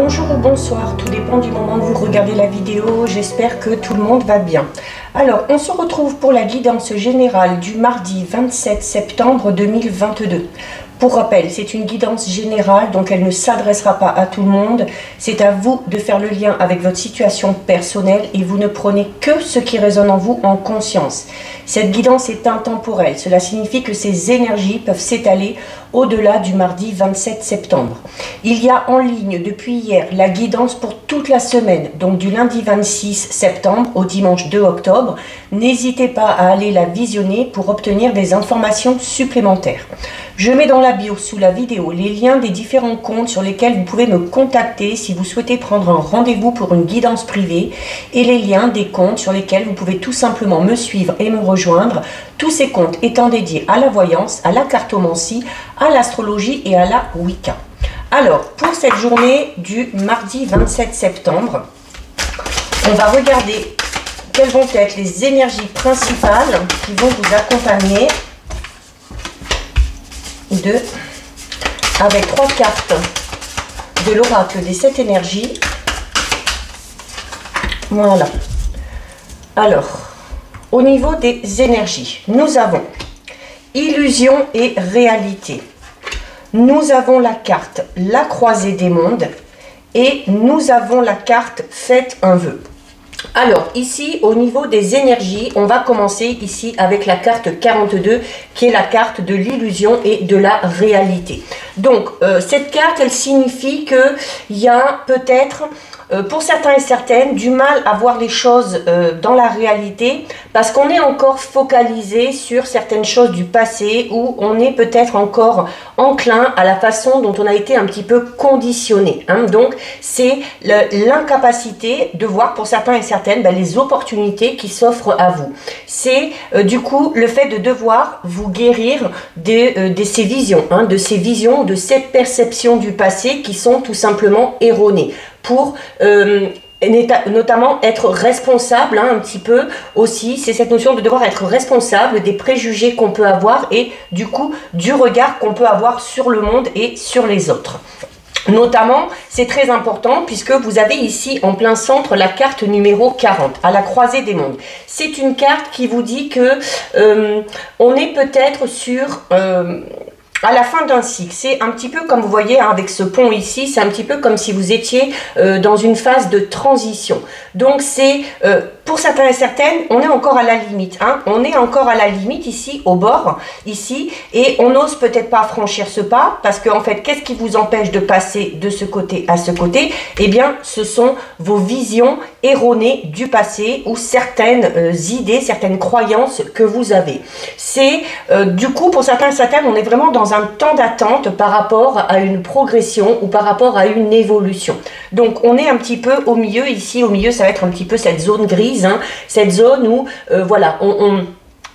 Bonjour ou bonsoir, tout dépend du moment où vous regardez la vidéo, j'espère que tout le monde va bien. Alors, on se retrouve pour la guidance générale du mardi 27 septembre 2022. Pour rappel, c'est une guidance générale, donc elle ne s'adressera pas à tout le monde. C'est à vous de faire le lien avec votre situation personnelle et vous ne prenez que ce qui résonne en vous en conscience. Cette guidance est intemporelle, cela signifie que ces énergies peuvent s'étaler au-delà du mardi 27 septembre. Il y a en ligne depuis hier la guidance pour toute la semaine, donc du lundi 26 septembre au dimanche 2 octobre. N'hésitez pas à aller la visionner pour obtenir des informations supplémentaires. Je mets dans la bio sous la vidéo les liens des différents comptes sur lesquels vous pouvez me contacter si vous souhaitez prendre un rendez-vous pour une guidance privée et les liens des comptes sur lesquels vous pouvez tout simplement me suivre et me rejoindre. Tous ces comptes étant dédiés à la voyance, à la cartomancie, à l'astrologie et à la Wicca. Alors, pour cette journée du mardi 27 septembre, on va regarder quelles vont être les énergies principales qui vont vous accompagner avec 3 cartes de l'oracle des 7 énergies. Voilà. Alors, au niveau des énergies, nous avons illusion et réalité. Nous avons la carte la croisée des mondes et nous avons la carte faites un vœu. Alors ici au niveau des énergies, on va commencer ici avec la carte 42 qui est la carte de l'illusion et de la réalité. Donc cette carte elle signifie que il y a peut-être pour certains et certaines du mal à voir les choses dans la réalité parce qu'on est encore focalisé sur certaines choses du passé ou on est peut-être encore enclin à la façon dont on a été un petit peu conditionné. Donc c'est l'incapacité de voir pour certains et certaines les opportunités qui s'offrent à vous. C'est du coup le fait de devoir vous guérir de ces visions, de ces visions, de ces perceptions du passé qui sont tout simplement erronées. Pour notamment être responsable un petit peu aussi, c'est cette notion de devoir être responsable des préjugés qu'on peut avoir et du coup du regard qu'on peut avoir sur le monde et sur les autres. Notamment, c'est très important puisque vous avez ici en plein centre la carte numéro 40, à la croisée des mondes. C'est une carte qui vous dit que on est peut-être sur... à la fin d'un cycle, c'est un petit peu comme vous voyez avec ce pont ici, c'est un petit peu comme si vous étiez dans une phase de transition. Donc c'est, pour certains et certaines, on est encore à la limite. On est encore à la limite ici, au bord, ici, et on n'ose peut-être pas franchir ce pas, parce qu'en fait, qu'est-ce qui vous empêche de passer de ce côté à ce côté? Eh bien, ce sont vos visions erronées du passé, ou certaines idées, certaines croyances que vous avez. C'est, du coup, pour certains et certaines, on est vraiment dans un temps d'attente par rapport à une progression ou par rapport à une évolution. Donc on est un petit peu au milieu, ici au milieu ça va être un petit peu cette zone grise, cette zone où voilà,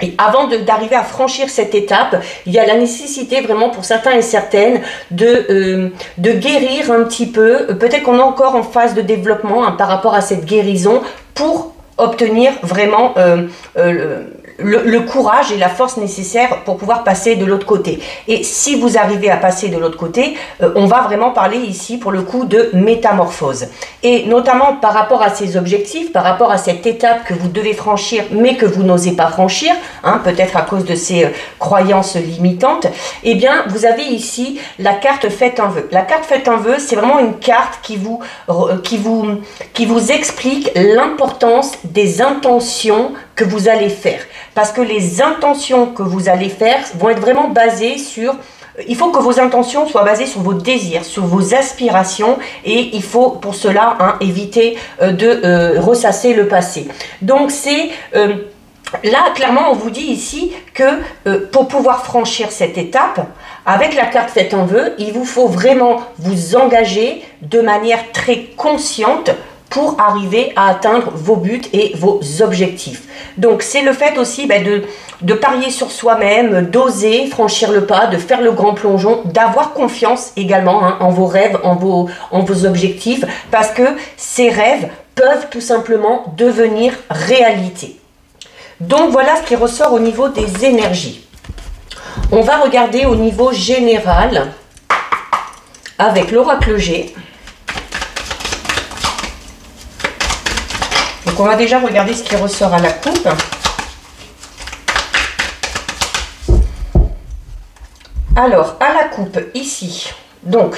et avant d'arriver à franchir cette étape, il y a la nécessité vraiment pour certains et certaines de guérir un petit peu, peut-être qu'on est encore en phase de développement par rapport à cette guérison pour obtenir vraiment le courage et la force nécessaire pour pouvoir passer de l'autre côté. Et si vous arrivez à passer de l'autre côté, on va vraiment parler ici pour le coup de métamorphose. Et notamment par rapport à ces objectifs, par rapport à cette étape que vous devez franchir mais que vous n'osez pas franchir, peut-être à cause de ces croyances limitantes, eh bien vous avez ici la carte faites un vœu. La carte faites un vœu, c'est vraiment une carte qui vous explique l'importance des intentions que vous allez faire. Parce que les intentions que vous allez faire vont être vraiment basées sur... Il faut que vos intentions soient basées sur vos désirs, sur vos aspirations et il faut pour cela éviter de ressasser le passé. Donc c'est... là, clairement, on vous dit ici que pour pouvoir franchir cette étape, avec la carte faites un vœu, il vous faut vraiment vous engager de manière très consciente pour arriver à atteindre vos buts et vos objectifs. Donc c'est le fait aussi de parier sur soi-même, d'oser franchir le pas, de faire le grand plongeon, d'avoir confiance également en vos rêves, en vos objectifs, parce que ces rêves peuvent tout simplement devenir réalité. Donc voilà ce qui ressort au niveau des énergies. On va regarder au niveau général avec l'oracle G. Donc on va déjà regarder ce qui ressort à la coupe. Alors, à la coupe, ici, donc,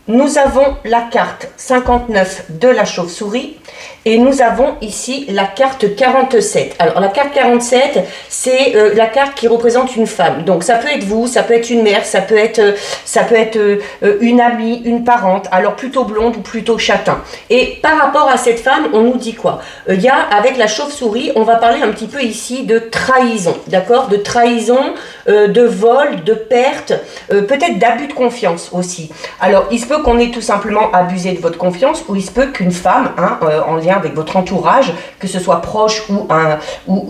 nous avons la carte 59 de la chauve-souris et nous avons ici la carte 47. Alors la carte 47, c'est la carte qui représente une femme. Donc ça peut être vous, ça peut être une mère, ça peut être une amie, une parente, alors plutôt blonde ou plutôt châtain. Et par rapport à cette femme, on nous dit quoi? Il y a, avec la chauve-souris, on va parler un petit peu ici de trahison, d'accord? De trahison, de vol, de perte, peut-être d'abus de confiance aussi. Alors il se peut qu'on ait tout simplement abusé de votre confiance, ou il se peut qu'une femme, hein, en lien avec votre entourage, que ce soit proche ou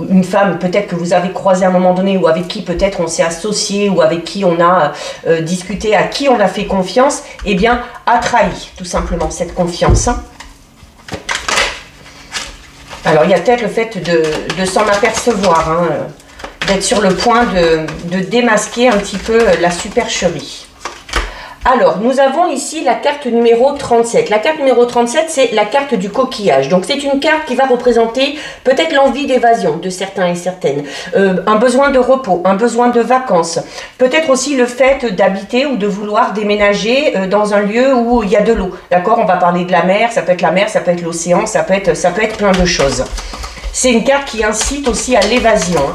une femme peut-être que vous avez croisé à un moment donné, ou avec qui peut-être on s'est associé, ou avec qui on a discuté, à qui on a fait confiance, eh bien a trahi tout simplement cette confiance. Hein. Alors il y a peut-être le fait de s'en apercevoir, hein, d'être sur le point de démasquer un petit peu la supercherie. Alors, nous avons ici la carte numéro 37. La carte numéro 37, c'est la carte du coquillage. Donc, c'est une carte qui va représenter peut-être l'envie d'évasion de certains et certaines, un besoin de repos, un besoin de vacances, peut-être aussi le fait d'habiter ou de vouloir déménager dans un lieu où il y a de l'eau. D'accord? On va parler de la mer, ça peut être l'océan, ça peut être plein de choses. C'est une carte qui incite aussi à l'évasion. Hein.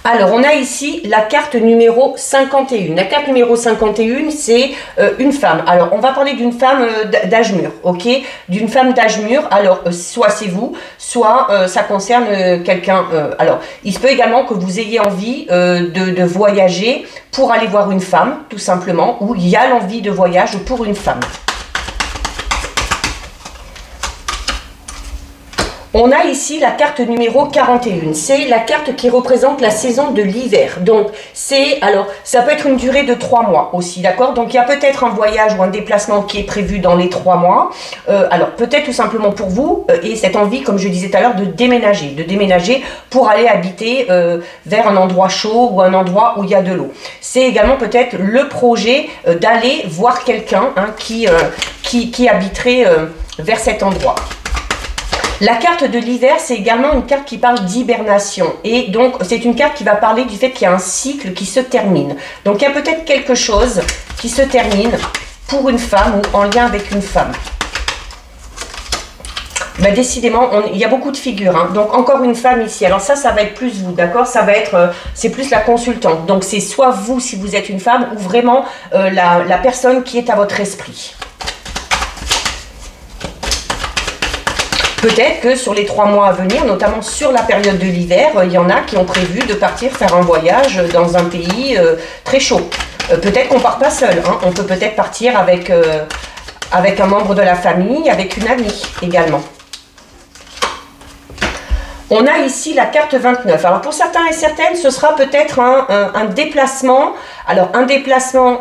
Alors, on a ici la carte numéro 51. La carte numéro 51, c'est une femme. Alors, on va parler d'une femme d'âge mûr, ok? D'une femme d'âge mûr. Alors, soit c'est vous, soit ça concerne quelqu'un. Alors, il se peut également que vous ayez envie de voyager pour aller voir une femme, tout simplement, ou il y a l'envie de voyage pour une femme. On a ici la carte numéro 41, c'est la carte qui représente la saison de l'hiver. Donc, alors, ça peut être une durée de 3 mois aussi, d'accord? Donc, il y a peut-être un voyage ou un déplacement qui est prévu dans les 3 mois. Alors, peut-être tout simplement pour vous, et cette envie, comme je disais tout à l'heure, de déménager pour aller habiter vers un endroit chaud ou un endroit où il y a de l'eau. C'est également peut-être le projet d'aller voir quelqu'un, hein, qui habiterait vers cet endroit. La carte de l'hiver, c'est également une carte qui parle d'hibernation. Et donc, c'est une carte qui va parler du fait qu'il y a un cycle qui se termine. Donc, il y a peut-être quelque chose qui se termine pour une femme ou en lien avec une femme. Ben, décidément, il y a beaucoup de figures. Hein. Donc, encore une femme ici. Alors ça va être plus vous, d'accord? Ça va être, c'est plus la consultante. Donc, c'est soit vous, si vous êtes une femme, ou vraiment la personne qui est à votre esprit. Peut-être que sur les 3 mois à venir, notamment sur la période de l'hiver, il y en a qui ont prévu de partir faire un voyage dans un pays très chaud. Peut-être qu'on ne part pas seul, hein. On peut peut-être partir avec un membre de la famille, avec une amie également. On a ici la carte 29. Alors pour certains et certaines, ce sera peut-être un déplacement. Alors un déplacement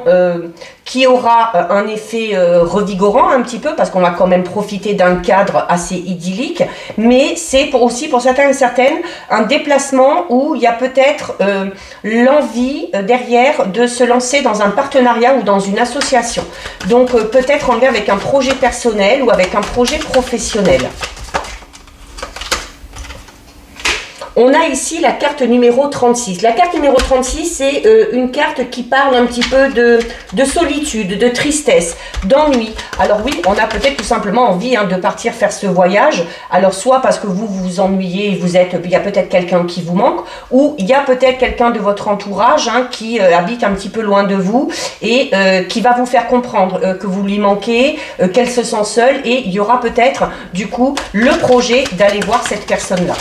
qui aura un effet revigorant un petit peu parce qu'on va quand même profiter d'un cadre assez idyllique. Mais c'est aussi pour certains et certaines un déplacement où il y a peut-être l'envie derrière de se lancer dans un partenariat ou dans une association. Donc peut-être en lien avec un projet personnel ou avec un projet professionnel. On a ici la carte numéro 36. La carte numéro 36, c'est une carte qui parle un petit peu de solitude, de tristesse, d'ennui. Alors oui, on a peut-être tout simplement envie, hein, de partir faire ce voyage. Alors soit parce que vous vous ennuyez, il y a peut-être quelqu'un qui vous manque, ou il y a peut-être quelqu'un de votre entourage, hein, qui habite un petit peu loin de vous et qui va vous faire comprendre que vous lui manquez, qu'elle se sent seule, et il y aura peut-être du coup le projet d'aller voir cette personne-là.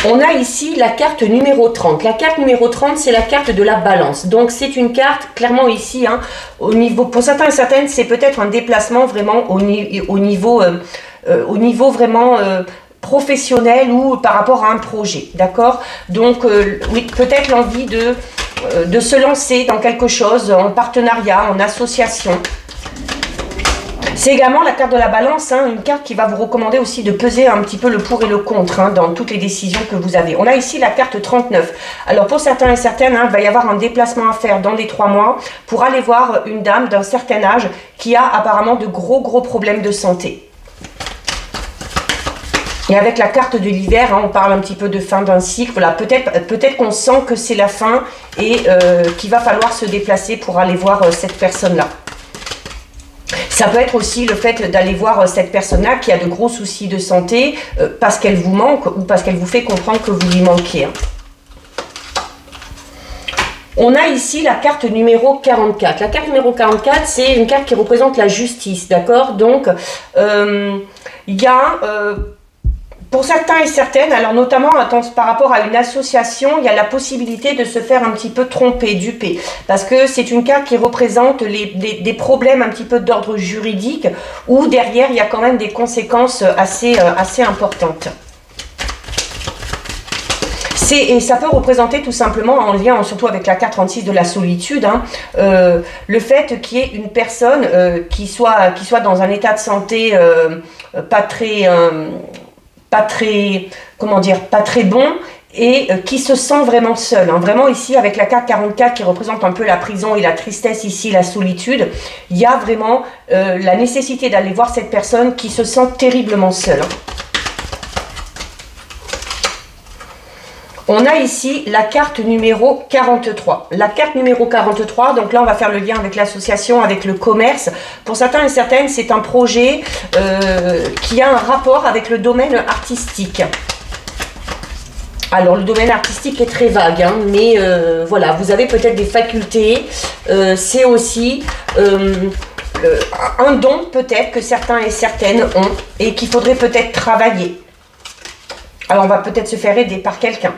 On a ici la carte numéro 30. La carte numéro 30, c'est la carte de la balance. Donc, c'est une carte, clairement ici, hein, au niveau, pour certains et certaines, c'est peut-être un déplacement vraiment au niveau vraiment professionnel ou par rapport à un projet. D'accord? Donc, oui, peut-être l'envie de se lancer dans quelque chose, en partenariat, en association. C'est également la carte de la balance, hein, une carte qui va vous recommander aussi de peser un petit peu le pour et le contre, hein, dans toutes les décisions que vous avez. On a ici la carte 39. Alors pour certains et certaines, hein, il va y avoir un déplacement à faire dans les 3 mois pour aller voir une dame d'un certain âge qui a apparemment de gros problèmes de santé. Et avec la carte de l'hiver, hein, on parle un petit peu de fin d'un cycle. Voilà, peut-être qu'on sent que c'est la fin et qu'il va falloir se déplacer pour aller voir cette personne-là. Ça peut être aussi le fait d'aller voir cette personne-là qui a de gros soucis de santé parce qu'elle vous manque ou parce qu'elle vous fait comprendre que vous lui manquez. Hein. On a ici la carte numéro 44. La carte numéro 44, c'est une carte qui représente la justice, d'accord? Donc, il y a... pour certains et certaines, alors notamment par rapport à une association, il y a la possibilité de se faire un petit peu tromper, duper. Parce que c'est une carte qui représente des problèmes un petit peu d'ordre juridique, où derrière il y a quand même des conséquences assez importantes. Et ça peut représenter tout simplement, en lien surtout avec la carte 36 de la solitude, hein, le fait qu'il y ait une personne qui soit dans un état de santé pas très bon et qui se sent vraiment seul. Hein. Vraiment ici, avec la carte 44 qui représente un peu la prison et la tristesse ici, la solitude, il y a vraiment la nécessité d'aller voir cette personne qui se sent terriblement seule. Hein. On a ici la carte numéro 43. La carte numéro 43, donc là on va faire le lien avec l'association, avec le commerce. Pour certains et certaines, c'est un projet qui a un rapport avec le domaine artistique. Alors le domaine artistique est très vague, hein, mais voilà, vous avez peut-être des facultés. C'est aussi un don peut-être que certains et certaines ont et qu'il faudrait peut-être travailler. Alors on va peut-être se faire aider par quelqu'un.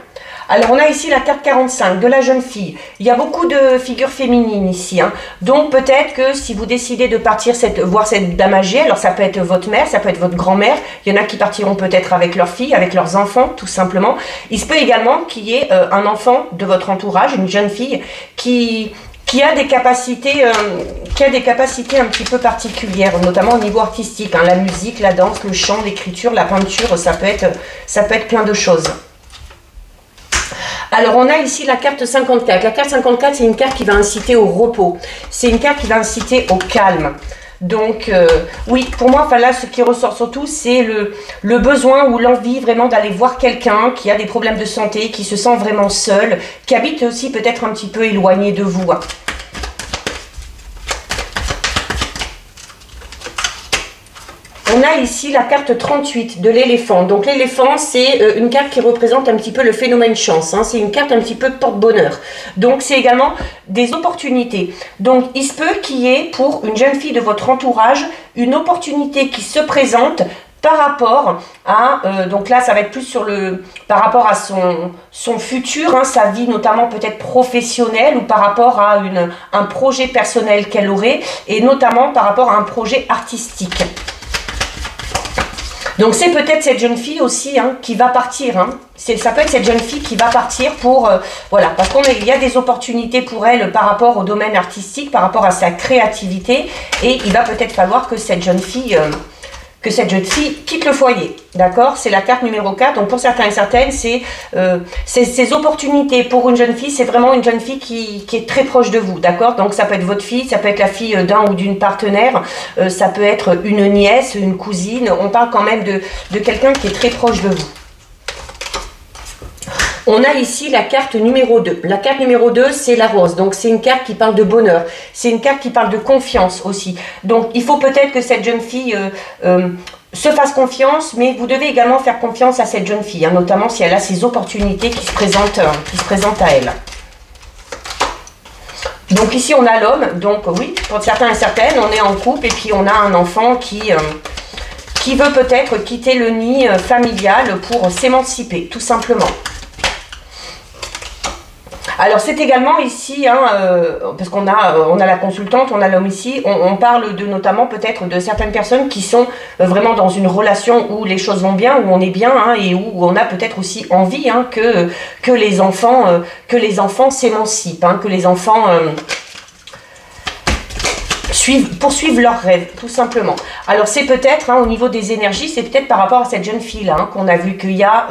Alors on a ici la carte 45 de la jeune fille. Il y a beaucoup de figures féminines ici. Hein. Donc peut-être que si vous décidez de partir voir cette dame âgée, alors ça peut être votre mère, ça peut être votre grand-mère. Il y en a qui partiront peut-être avec leurs filles, avec leurs enfants tout simplement. Il se peut également qu'il y ait un enfant de votre entourage, une jeune fille qui a des capacités un petit peu particulières, notamment au niveau artistique. Hein. La musique, la danse, le chant, l'écriture, la peinture, ça peut être plein de choses. Alors on a ici la carte 54. La carte 54, c'est une carte qui va inciter au repos. C'est une carte qui va inciter au calme. Donc oui, pour moi, enfin là, ce qui ressort surtout, c'est le besoin ou l'envie vraiment d'aller voir quelqu'un qui a des problèmes de santé, qui se sent vraiment seul, qui habite aussi peut-être un petit peu éloigné de vous. Hein. On a ici la carte 38 de l'éléphant. Donc l'éléphant, c'est une carte qui représente un petit peu le phénomène chance. Hein. C'est une carte un petit peu porte-bonheur. Donc c'est également des opportunités. Donc il se peut qu'il y ait pour une jeune fille de votre entourage une opportunité qui se présente par rapport à, donc là ça va être plus sur par rapport à son futur, hein, sa vie notamment peut-être professionnelle ou par rapport à un projet personnel qu'elle aurait et notamment par rapport à un projet artistique. Donc c'est peut-être cette jeune fille aussi hein, qui va partir. Hein. Ça peut être cette jeune fille qui va partir pour... voilà, parce qu'il y a des opportunités pour elle par rapport au domaine artistique, par rapport à sa créativité. Et il va peut-être falloir que cette jeune fille quitte le foyer. D'accord? C'est la carte numéro 4. Donc pour certains et certaines, c'est ces opportunités pour une jeune fille. C'est vraiment une jeune fille qui est très proche de vous. D'accord? Donc ça peut être votre fille, ça peut être la fille d'un ou d'une partenaire. Ça peut être une nièce, une cousine. On parle quand même de quelqu'un qui est très proche de vous. On a ici la carte numéro 2. La carte numéro 2, c'est la rose. Donc, c'est une carte qui parle de bonheur. C'est une carte qui parle de confiance aussi. Donc, il faut peut-être que cette jeune fille se fasse confiance, mais vous devez également faire confiance à cette jeune fille, hein, notamment si elle a ces opportunités qui se présentent à elle. Donc, ici, on a l'homme. Donc, oui, pour certains et certaines, on est en couple et puis on a un enfant qui veut peut-être quitter le nid familial pour s'émanciper, tout simplement. Alors c'est également ici, hein, parce qu'on a la consultante, on a l'homme ici, on parle notamment peut-être de certaines personnes qui sont vraiment dans une relation où les choses vont bien, où on est bien, hein, et où on a peut-être aussi envie hein, que les enfants s'émancipent, hein, que les enfants poursuivent leurs rêves, tout simplement. Alors c'est peut-être, hein, au niveau des énergies, c'est peut-être par rapport à cette jeune fille-là, hein, qu'on a vu qu'il y a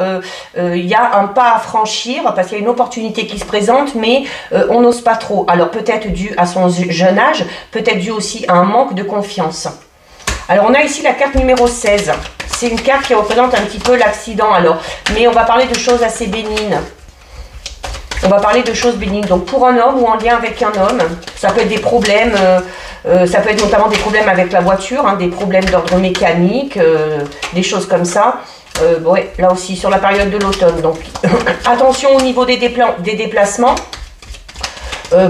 un pas à franchir, parce qu'il y a une opportunité qui se présente, mais on n'ose pas trop. Alors peut-être dû à son jeune âge, peut-être dû aussi à un manque de confiance. Alors on a ici la carte numéro 16. c'est une carte qui représente un petit peu l'accident alors. Mais on va parler de choses assez bénignes. On va parler de choses bénignes. Donc pour un homme ou en lien avec un homme, ça peut être des problèmes, ça peut être notamment des problèmes avec la voiture, hein, des problèmes d'ordre mécanique, des choses comme ça. Ouais, là aussi sur la période de l'automne. Donc attention au niveau des déplacements.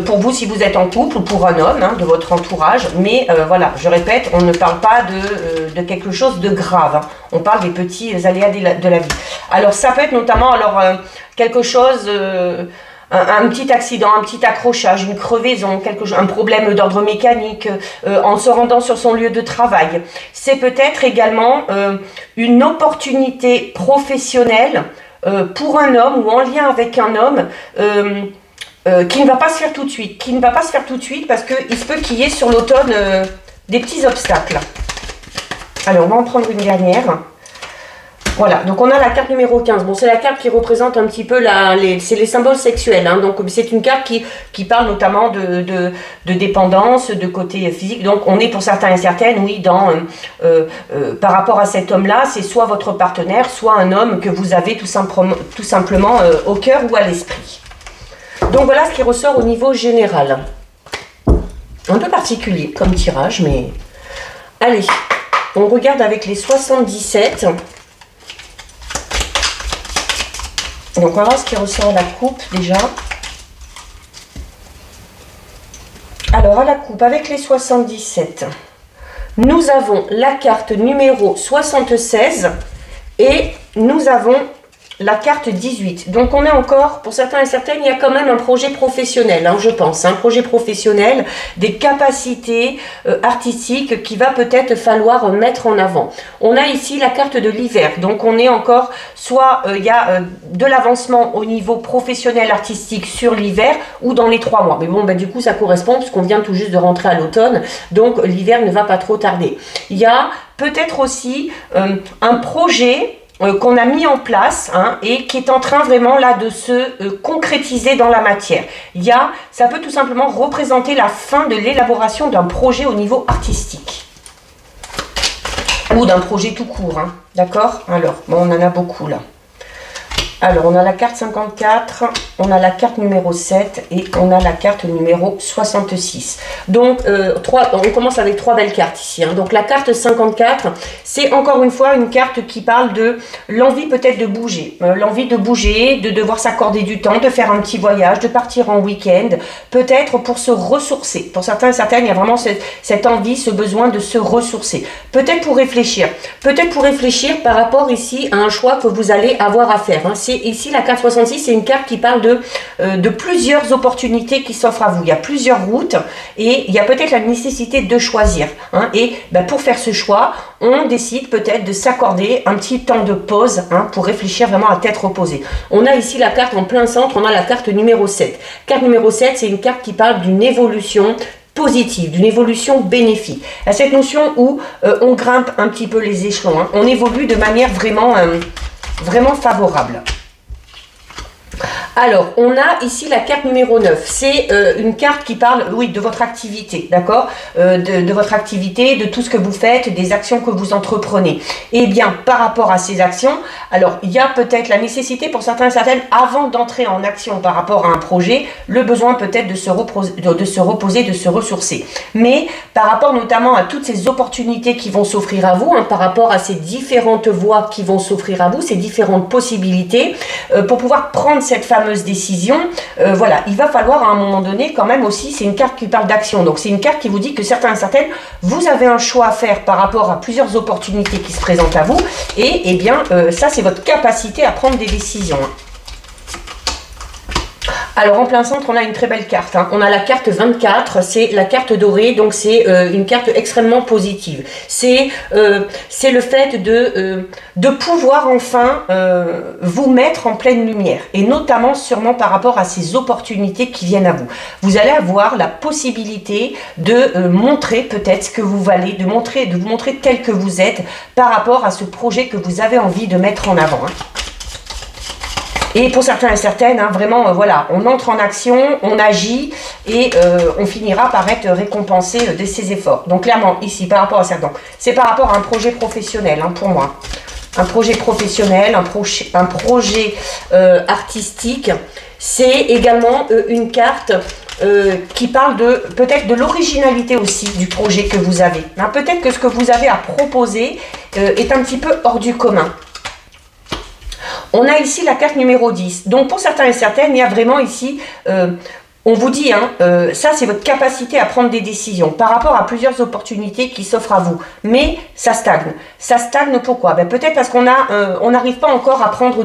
Pour vous si vous êtes en couple ou pour un homme, hein, de votre entourage. Mais voilà, je répète, on ne parle pas de quelque chose de grave. Hein. On parle des petits aléas de la vie. Alors ça peut être notamment alors quelque chose, un petit accident, un petit accrochage, une crevaison, un problème d'ordre mécanique en se rendant sur son lieu de travail. C'est peut-être également une opportunité professionnelle pour un homme ou en lien avec un homme qui ne va pas se faire tout de suite. Qui ne va pas se faire tout de suite parce qu'il se peut qu'il y ait sur l'automne des petits obstacles. Alors, on va en prendre une dernière. Voilà, donc on a la carte numéro 15. Bon, c'est la carte qui représente un petit peu c'est les symboles sexuels. Hein. Donc, c'est une carte qui parle notamment de dépendance, de côté physique. Donc, on est pour certains et certaines, oui, par rapport à cet homme-là, c'est soit votre partenaire, soit un homme que vous avez tout simplement au cœur ou à l'esprit. Donc voilà ce qui ressort au niveau général. Un peu particulier comme tirage, mais... Allez, on regarde avec les 77. Donc on va voir ce qui ressort à la coupe déjà. Alors à la coupe avec les 77, nous avons la carte numéro 76 et nous avons la carte 18. Donc on est encore, pour certains et certaines, il y a quand même un projet professionnel, hein, je pense, un projet professionnel, des capacités artistiques qu'il va peut-être falloir mettre en avant. On a ici la carte de l'hiver, donc on est encore, soit il y a de l'avancement au niveau professionnel artistique sur l'hiver ou dans les 3 mois. Mais bon, du coup ça correspond puisqu'on vient tout juste de rentrer à l'automne, donc l'hiver ne va pas trop tarder. Il y a peut-être aussi un projet qu'on a mis en place, hein, et qui est en train vraiment là de se concrétiser dans la matière. Ça peut tout simplement représenter la fin de l'élaboration d'un projet au niveau artistique ou d'un projet tout court, hein, d'accord? Alors, bon, on en a beaucoup là. Alors, on a la carte 54, on a la carte numéro 7 et on a la carte numéro 66. Donc, on commence avec 3 belles cartes ici. Hein. Donc, la carte 54, c'est encore une fois une carte qui parle de l'envie peut-être de bouger. L'envie de bouger, de devoir s'accorder du temps, de faire un petit voyage, de partir en week-end, peut-être pour se ressourcer. Pour certains et certaines, il y a vraiment cette envie, ce besoin de se ressourcer. Peut-être pour réfléchir. Peut-être pour réfléchir par rapport ici à un choix que vous allez avoir à faire. Hein. Ici, la carte 66, c'est une carte qui parle de plusieurs opportunités qui s'offrent à vous. Il y a plusieurs routes et il y a peut-être la nécessité de choisir. Hein. Et pour faire ce choix, on décide peut-être de s'accorder un petit temps de pause, hein, pour réfléchir vraiment à tête reposée. On a ici la carte en plein centre, on a la carte numéro 7. Carte numéro 7, c'est une carte qui parle d'une évolution positive, d'une évolution bénéfique. À cette notion où on grimpe un petit peu les échelons, hein. On évolue de manière vraiment favorable. Alors, on a ici la carte numéro 9. C'est une carte qui parle, oui, de votre activité, d'accord, de votre activité, de tout ce que vous faites, des actions que vous entreprenez. Et bien, par rapport à ces actions, alors, il y a peut-être la nécessité pour certains et certaines, avant d'entrer en action par rapport à un projet, le besoin peut-être de se reposer, de se ressourcer. Mais, par rapport notamment à toutes ces opportunités qui vont s'offrir à vous, hein, par rapport à ces différentes voies qui vont s'offrir à vous, ces différentes possibilités, pour pouvoir prendre cette fameuse décision, voilà, il va falloir à un moment donné quand même aussi, c'est une carte qui parle d'action, donc c'est une carte qui vous dit que certains et certaines, vous avez un choix à faire par rapport à plusieurs opportunités qui se présentent à vous, et eh bien ça c'est votre capacité à prendre des décisions. Alors en plein centre, on a une très belle carte, hein. On a la carte 24, c'est la carte dorée, donc c'est une carte extrêmement positive. C'est le fait de pouvoir enfin vous mettre en pleine lumière, et notamment sûrement par rapport à ces opportunités qui viennent à vous. Vous allez avoir la possibilité de montrer peut-être ce que vous valez, de vous montrer tel que vous êtes par rapport à ce projet que vous avez envie de mettre en avant, hein. Et pour certains et certaines, hein, vraiment, voilà, on entre en action, on agit et on finira par être récompensé de ses efforts. Donc clairement, ici, par rapport à ça, c'est par rapport à un projet professionnel, hein, pour moi. Un projet professionnel, un projet artistique. C'est également une carte qui parle de peut-être de l'originalité aussi du projet que vous avez. Hein, peut-être que ce que vous avez à proposer est un petit peu hors du commun. On a ici la carte numéro 10. Donc pour certains et certaines, il y a vraiment ici, on vous dit, hein, ça c'est votre capacité à prendre des décisions par rapport à plusieurs opportunités qui s'offrent à vous. Mais ça stagne. Ça stagne pourquoi? Ben, peut-être parce qu'on on n'arrive pas encore à prendre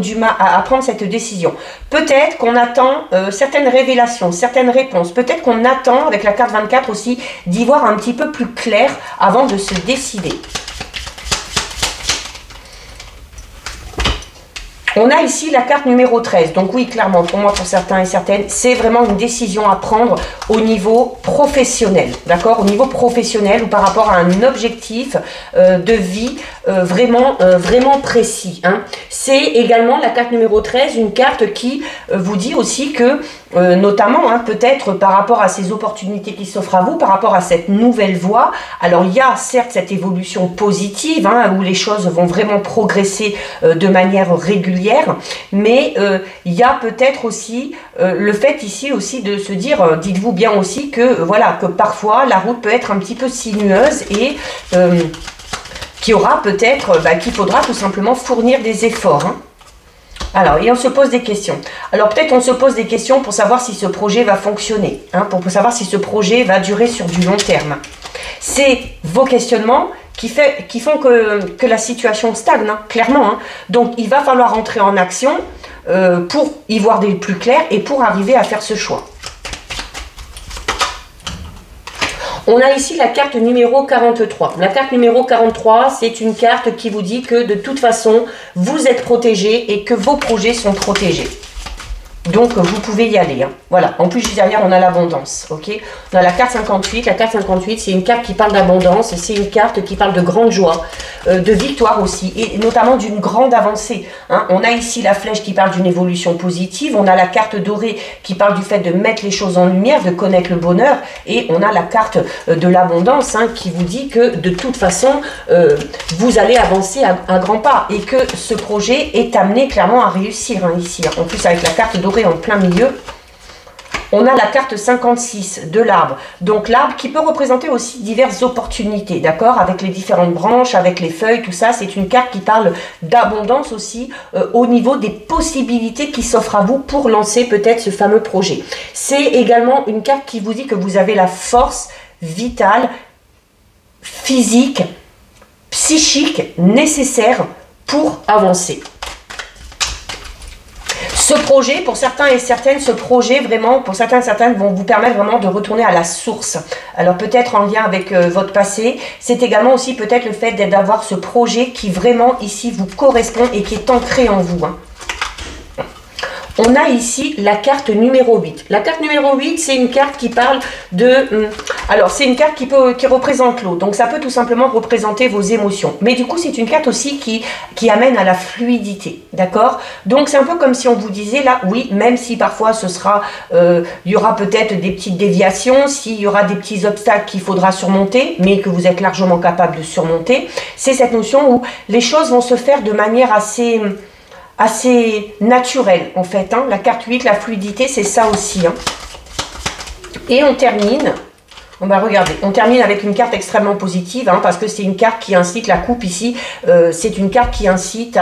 prendre cette décision. Peut-être qu'on attend certaines révélations, certaines réponses. Peut-être qu'on attend, avec la carte 24 aussi, d'y voir un petit peu plus clair avant de se décider. On a ici la carte numéro 13. Donc oui, clairement, pour moi, pour certains et certaines, c'est vraiment une décision à prendre au niveau professionnel. D'accord? Au niveau professionnel ou par rapport à un objectif de vie vraiment précis. Hein. C'est également la carte numéro 13, une carte qui vous dit aussi que, notamment, hein, peut-être par rapport à ces opportunités qui s'offrent à vous, par rapport à cette nouvelle voie, alors il y a certes cette évolution positive, hein, où les choses vont vraiment progresser de manière régulière, mais il y a peut-être aussi le fait ici aussi de se dire, dites-vous bien aussi que voilà, que parfois la route peut être un petit peu sinueuse et qu'il y aura peut-être qu'il faudra tout simplement fournir des efforts. Hein. Alors, et on se pose des questions. Alors peut-être on se pose des questions pour savoir si ce projet va fonctionner, hein, pour savoir si ce projet va durer sur du long terme. C'est vos questionnements qui font que la situation stagne, hein, clairement. Hein. Donc il va falloir entrer en action pour y voir des plus clairs et pour arriver à faire ce choix. On a ici la carte numéro 43. La carte numéro 43, c'est une carte qui vous dit que de toute façon, vous êtes protégé et que vos projets sont protégés. Donc, vous pouvez y aller. Hein. Voilà. En plus, juste derrière, on a l'abondance. Ok. On a la carte 58. La carte 58, c'est une carte qui parle d'abondance. C'est une carte qui parle de grande joie, de victoire aussi, et notamment d'une grande avancée. Hein. On a ici la flèche qui parle d'une évolution positive. On a la carte dorée qui parle du fait de mettre les choses en lumière, de connaître le bonheur. Et on a la carte de l'abondance, hein, qui vous dit que de toute façon, vous allez avancer à grands pas et que ce projet est amené clairement à réussir, hein, ici. En plus, avec la carte dorée en plein milieu, on a la carte 56 de l'arbre. Donc l'arbre qui peut représenter aussi diverses opportunités, d'accord, avec les différentes branches, avec les feuilles, tout ça. C'est une carte qui parle d'abondance aussi au niveau des possibilités qui s'offrent à vous pour lancer peut-être ce fameux projet. C'est également une carte qui vous dit que vous avez la force vitale, physique, psychique nécessaire pour avancer. Ce projet, pour certains et certaines, ce projet vraiment, pour certains et certaines, vont vous permettre vraiment de retourner à la source. Alors peut-être en lien avec votre passé, c'est également aussi peut-être le fait d'avoir ce projet qui vraiment ici vous correspond et qui est ancré en vous. Hein. On a ici la carte numéro 8. La carte numéro 8, c'est une carte qui parle de... alors, c'est une carte qui représente l'eau. Donc, ça peut tout simplement représenter vos émotions. Mais du coup, c'est une carte aussi qui amène à la fluidité. D'accord? Donc, c'est un peu comme si on vous disait là, oui, même si parfois ce sera... il y aura peut-être des petites déviations, s'il y aura des petits obstacles qu'il faudra surmonter, mais que vous êtes largement capable de surmonter. C'est cette notion où les choses vont se faire de manière assez naturel en fait. Hein. La carte 8, la fluidité, c'est ça aussi. Hein. Et on termine, regardez, on termine avec une carte extrêmement positive, hein, parce que c'est une carte qui incite, la coupe ici, c'est une carte qui incite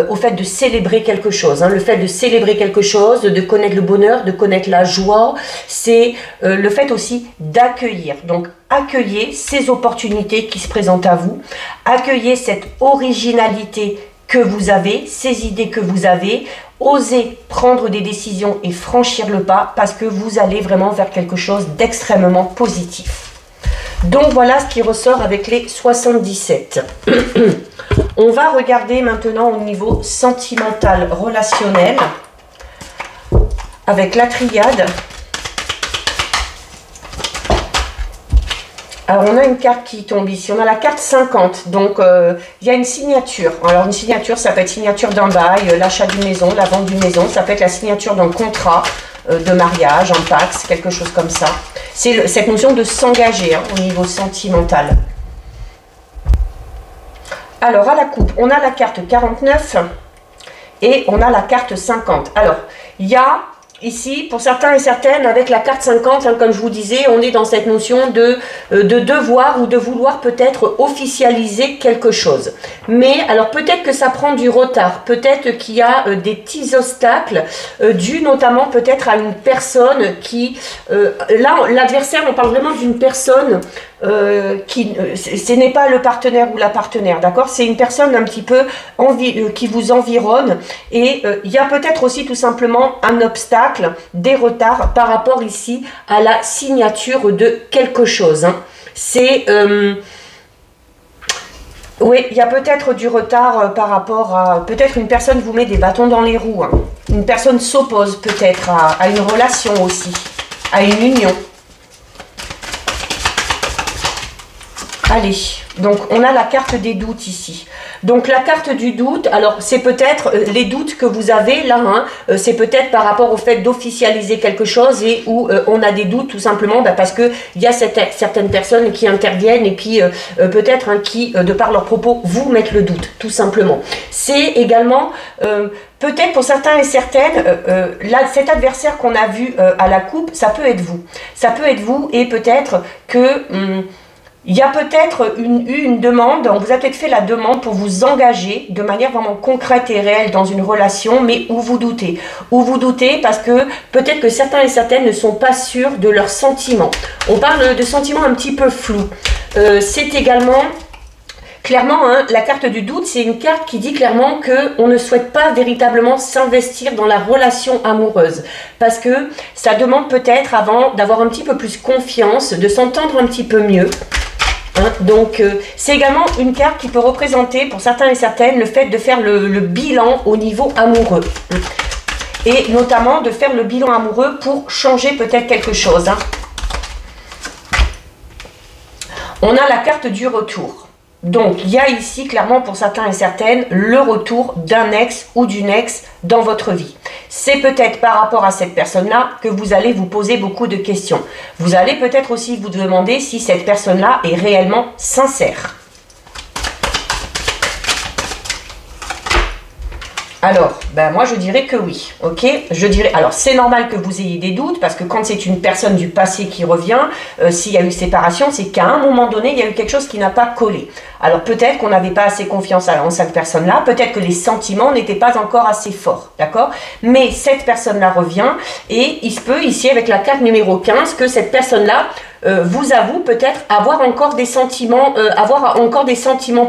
au fait de célébrer quelque chose. Hein. Le fait de célébrer quelque chose, de connaître le bonheur, de connaître la joie, c'est le fait aussi d'accueillir. Donc, accueillez ces opportunités qui se présentent à vous, accueillez cette originalité que vous avez, ces idées que vous avez, osez prendre des décisions et franchir le pas parce que vous allez vraiment vers quelque chose d'extrêmement positif. Donc voilà ce qui ressort avec les 77. On va regarder maintenant au niveau sentimental, relationnel, avec la triade. Alors, on a une carte qui tombe ici. On a la carte 50. Donc, il y a une signature. Alors, une signature, ça peut être signature d'un bail, l'achat d'une maison, la vente d'une maison. Ça peut être la signature d'un contrat de mariage, un pax, quelque chose comme ça. C'est cette notion de s'engager hein, au niveau sentimental. Alors, à la coupe, on a la carte 49 et on a la carte 50. Alors, il y a... Ici, pour certains et certaines, avec la carte 50, hein, comme je vous disais, on est dans cette notion de devoir ou de vouloir peut-être officialiser quelque chose. Mais, alors peut-être que ça prend du retard, peut-être qu'il y a des petits obstacles, dus notamment peut-être à une personne qui... là, l'adversaire, on parle vraiment d'une personne ce n'est pas le partenaire ou la partenaire, d'accord? C'est une personne un petit peu qui vous environne et il y a peut-être aussi tout simplement un obstacle, des retards par rapport ici à la signature de quelque chose. Hein. C'est... oui, il y a peut-être du retard par rapport à... Peut-être une personne vous met des bâtons dans les roues. Hein. Une personne s'oppose peut-être à une relation aussi, à une union. Allez, donc on a la carte des doutes ici. Donc la carte du doute, alors c'est peut-être les doutes que vous avez là, hein, c'est peut-être par rapport au fait d'officialiser quelque chose et où on a des doutes tout simplement parce qu'il y a certaines personnes qui interviennent et puis peut-être hein, qui, de par leurs propos, vous mettent le doute, tout simplement. C'est également... peut-être pour certains et certaines, cet adversaire qu'on a vu à la coupe, ça peut être vous. Ça peut être vous et peut-être que... il y a peut-être eu une demande, on vous a peut-être fait la demande pour vous engager de manière vraiment concrète et réelle dans une relation, mais où vous doutez. Où vous doutez parce que peut-être que certains et certaines ne sont pas sûrs de leurs sentiments. On parle de sentiments un petit peu flous. C'est également... Clairement, hein, la carte du doute, c'est une carte qui dit clairement qu'on ne souhaite pas véritablement s'investir dans la relation amoureuse. Parce que ça demande peut-être avant d'avoir un petit peu plus confiance, de s'entendre un petit peu mieux. Hein, donc, c'est également une carte qui peut représenter, pour certains et certaines, le fait de faire le bilan au niveau amoureux. Et notamment de faire le bilan amoureux pour changer peut-être quelque chose. Hein. On a la carte du retour. Donc, il y a ici, clairement, pour certains et certaines, le retour d'un ex ou d'une ex dans votre vie. C'est peut-être par rapport à cette personne-là que vous allez vous poser beaucoup de questions. Vous allez peut-être aussi vous demander si cette personne-là est réellement sincère. Alors, ben moi je dirais que oui, ok? Je dirais, alors c'est normal que vous ayez des doutes parce que quand c'est une personne du passé qui revient, s'il y a eu séparation, c'est qu'à un moment donné, il y a eu quelque chose qui n'a pas collé. Alors peut-être qu'on n'avait pas assez confiance en cette personne-là, peut-être que les sentiments n'étaient pas encore assez forts, d'accord? Mais cette personne-là revient et il se peut ici avec la carte numéro 15 que cette personne-là vous avoue peut-être avoir encore des sentiments,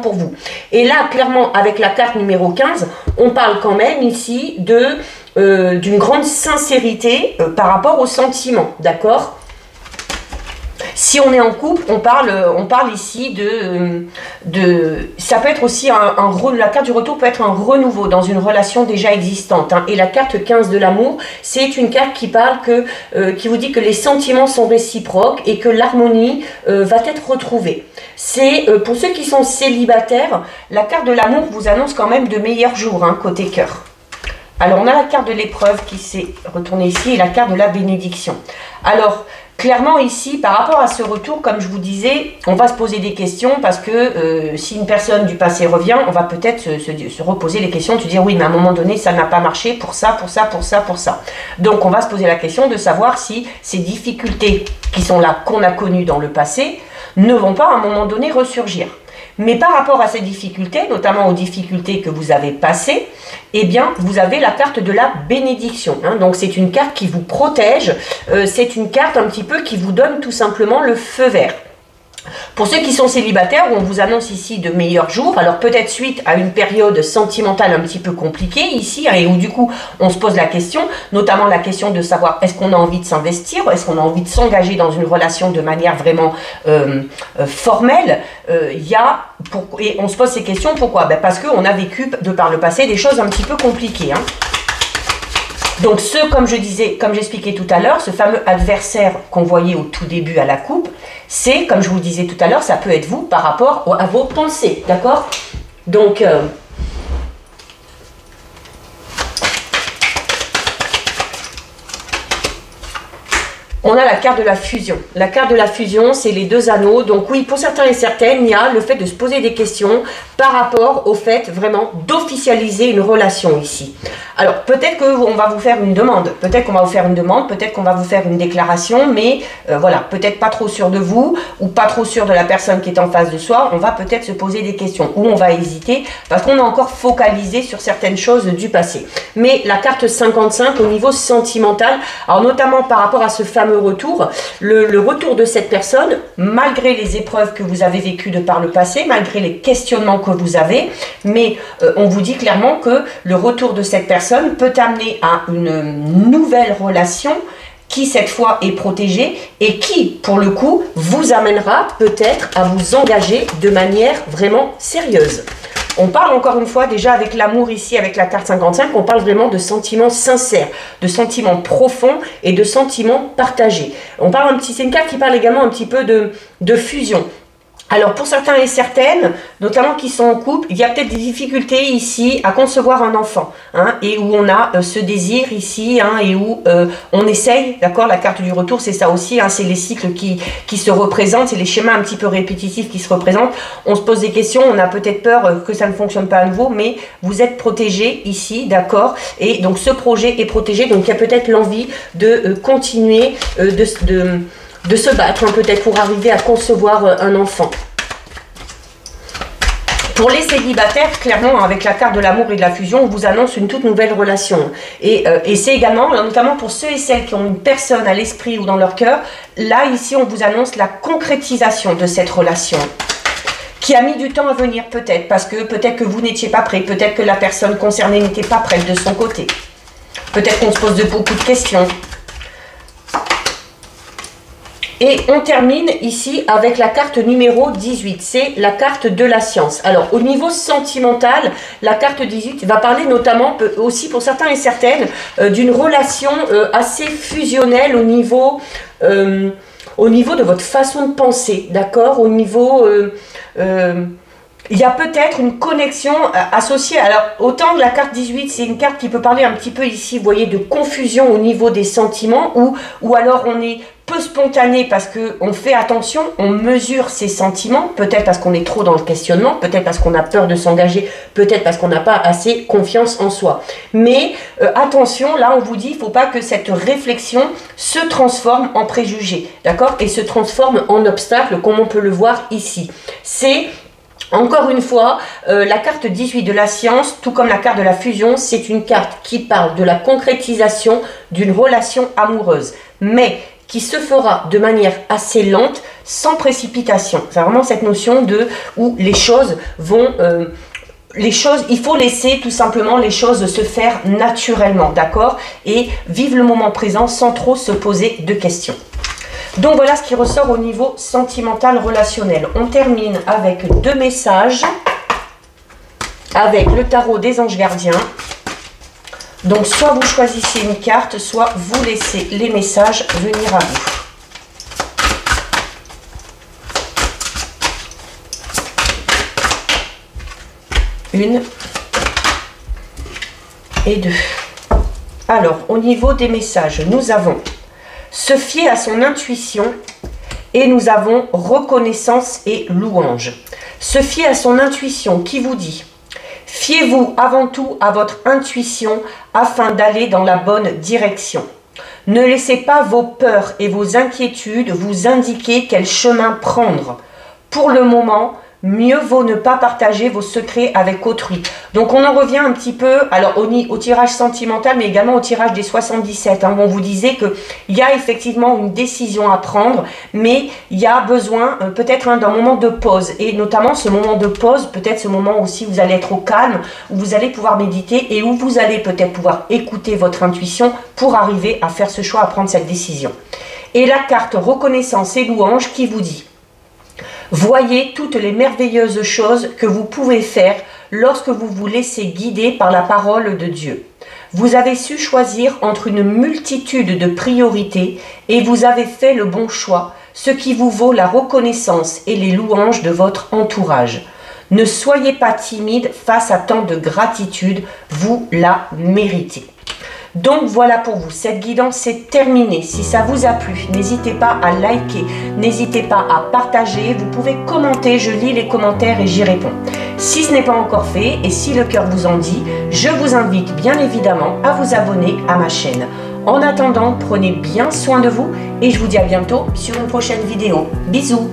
pour vous. Et là, clairement, avec la carte numéro 15, on parle quand même ici d'une grande sincérité par rapport aux sentiments, d'accord? Si on est en couple, on parle ici ça peut être aussi la carte du retour peut être un renouveau dans une relation déjà existante. Hein. Et la carte 15 de l'amour, c'est une carte qui parle qui vous dit que les sentiments sont réciproques et que l'harmonie va être retrouvée. C'est pour ceux qui sont célibataires, la carte de l'amour vous annonce quand même de meilleurs jours, hein, côté cœur. Alors on a la carte de l'épreuve qui s'est retournée ici et la carte de la bénédiction. Alors, clairement ici, par rapport à ce retour, comme je vous disais, on va se poser des questions parce que si une personne du passé revient, on va peut-être se reposer les questions, se dire oui, mais à un moment donné, ça n'a pas marché pour ça, pour ça, pour ça, pour ça. Donc, on va se poser la question de savoir si ces difficultés qui sont là, qu'on a connues dans le passé, ne vont pas à un moment donné ressurgir. Mais par rapport à ces difficultés, notamment aux difficultés que vous avez passées, eh bien, vous avez la carte de la bénédiction. Hein. Donc, c'est une carte qui vous protège. C'est une carte un petit peu qui vous donne tout simplement le feu vert. Pour ceux qui sont célibataires, on vous annonce ici de meilleurs jours, alors peut-être suite à une période sentimentale un petit peu compliquée ici, hein, et où du coup on se pose la question, notamment la question de savoir est-ce qu'on a envie de s'investir, est-ce qu'on a envie de s'engager dans une relation de manière vraiment formelle, et on se pose ces questions, pourquoi? Ben parce qu'on a vécu de par le passé des choses un petit peu compliquées. Hein. Donc comme je disais, comme j'expliquais tout à l'heure, ce fameux adversaire qu'on voyait au tout début à la coupe, c'est, comme je vous le disais tout à l'heure, ça peut être vous par rapport à vos pensées, d'accord? Donc, on a la carte de la fusion. La carte de la fusion, c'est les deux anneaux. Donc oui, pour certains et certaines, il y a le fait de se poser des questions par rapport au fait vraiment d'officialiser une relation ici. Alors, peut-être qu'on va vous faire une demande. Peut-être qu'on va vous faire une demande, peut-être qu'on va vous faire une déclaration, mais voilà, peut-être pas trop sûr de vous ou pas trop sûr de la personne qui est en face de soi. On va peut-être se poser des questions ou on va hésiter parce qu'on est encore focalisé sur certaines choses du passé. Mais la carte 55 au niveau sentimental, alors notamment par rapport à ce fameux retour, le retour de cette personne, malgré les épreuves que vous avez vécues de par le passé, malgré les questionnements que vous avez, mais on vous dit clairement que le retour de cette personne peut amener à une nouvelle relation qui cette fois est protégée et qui, pour le coup, vous amènera peut-être à vous engager de manière vraiment sérieuse. On parle encore une fois déjà avec l'amour ici, avec la carte 55, on parle vraiment de sentiments sincères, de sentiments profonds et de sentiments partagés. On parle c'est une carte qui parle également un petit peu de fusion. Alors pour certains et certaines, notamment qui sont en couple, il y a peut-être des difficultés ici à concevoir un enfant, hein, et où on a ce désir ici, hein, et où on essaye, d'accord, la carte du retour c'est ça aussi, hein, c'est les cycles qui se représentent, c'est les schémas un petit peu répétitifs qui se représentent, on se pose des questions, on a peut-être peur que ça ne fonctionne pas à nouveau, mais vous êtes protégé ici, d'accord, et donc ce projet est protégé, donc il y a peut-être l'envie de continuer de se battre, hein, peut-être pour arriver à concevoir un enfant. Pour les célibataires, clairement, avec la carte de l'amour et de la fusion, on vous annonce une toute nouvelle relation. Et c'est également, notamment pour ceux et celles qui ont une personne à l'esprit ou dans leur cœur, là, ici, on vous annonce la concrétisation de cette relation qui a mis du temps à venir, peut-être, parce que peut-être que vous n'étiez pas prêt, peut-être que la personne concernée n'était pas prête de son côté. Peut-être qu'on se pose beaucoup de questions. Et on termine ici avec la carte numéro 18, c'est la carte de la science. Alors au niveau sentimental, la carte 18 va parler notamment aussi pour certains et certaines d'une relation assez fusionnelle au niveau de votre façon de penser, d'accord, au niveau... il y a peut-être une connexion associée. Alors, autant la carte 18, c'est une carte qui peut parler un petit peu ici, vous voyez, de confusion au niveau des sentiments, ou alors on est peu spontané parce qu'on fait attention, on mesure ses sentiments, peut-être parce qu'on est trop dans le questionnement, peut-être parce qu'on a peur de s'engager, peut-être parce qu'on n'a pas assez confiance en soi. Mais attention, là on vous dit, il ne faut pas que cette réflexion se transforme en préjugé, d'accord, et se transforme en obstacle, comme on peut le voir ici. C'est... Encore une fois, la carte 18 de la science, tout comme la carte de la fusion, c'est une carte qui parle de la concrétisation d'une relation amoureuse, mais qui se fera de manière assez lente, sans précipitation. C'est vraiment cette notion où les choses vont... il faut laisser tout simplement les choses se faire naturellement, d'accord? Et vivre le moment présent sans trop se poser de questions. Donc voilà ce qui ressort au niveau sentimental relationnel. On termine avec deux messages, avec le tarot des anges gardiens. Donc soit vous choisissez une carte, soit vous laissez les messages venir à vous. Une et deux. Alors, au niveau des messages, nous avons se fier à son intuition et nous avons reconnaissance et louange. Se fier à son intuition qui vous dit: fiez-vous avant tout à votre intuition afin d'aller dans la bonne direction. Ne laissez pas vos peurs et vos inquiétudes vous indiquer quel chemin prendre. Pour le moment, mieux vaut ne pas partager vos secrets avec autrui. Donc on en revient un petit peu alors au tirage sentimental, mais également au tirage des 77, hein, où on vous disait qu'il y a effectivement une décision à prendre, mais il y a besoin peut-être d'un moment de pause. Et notamment ce moment de pause, peut-être ce moment aussi où vous allez être au calme, où vous allez pouvoir méditer et où vous allez peut-être pouvoir écouter votre intuition pour arriver à faire ce choix, à prendre cette décision. Et la carte reconnaissance et louange qui vous dit: voyez toutes les merveilleuses choses que vous pouvez faire lorsque vous vous laissez guider par la parole de Dieu. Vous avez su choisir entre une multitude de priorités et vous avez fait le bon choix, ce qui vous vaut la reconnaissance et les louanges de votre entourage. Ne soyez pas timide face à tant de gratitude, vous la méritez. Donc voilà pour vous, cette guidance est terminée. Si ça vous a plu, n'hésitez pas à liker, n'hésitez pas à partager, vous pouvez commenter, je lis les commentaires et j'y réponds. Si ce n'est pas encore fait et si le cœur vous en dit, je vous invite bien évidemment à vous abonner à ma chaîne. En attendant, prenez bien soin de vous et je vous dis à bientôt sur une prochaine vidéo. Bisous!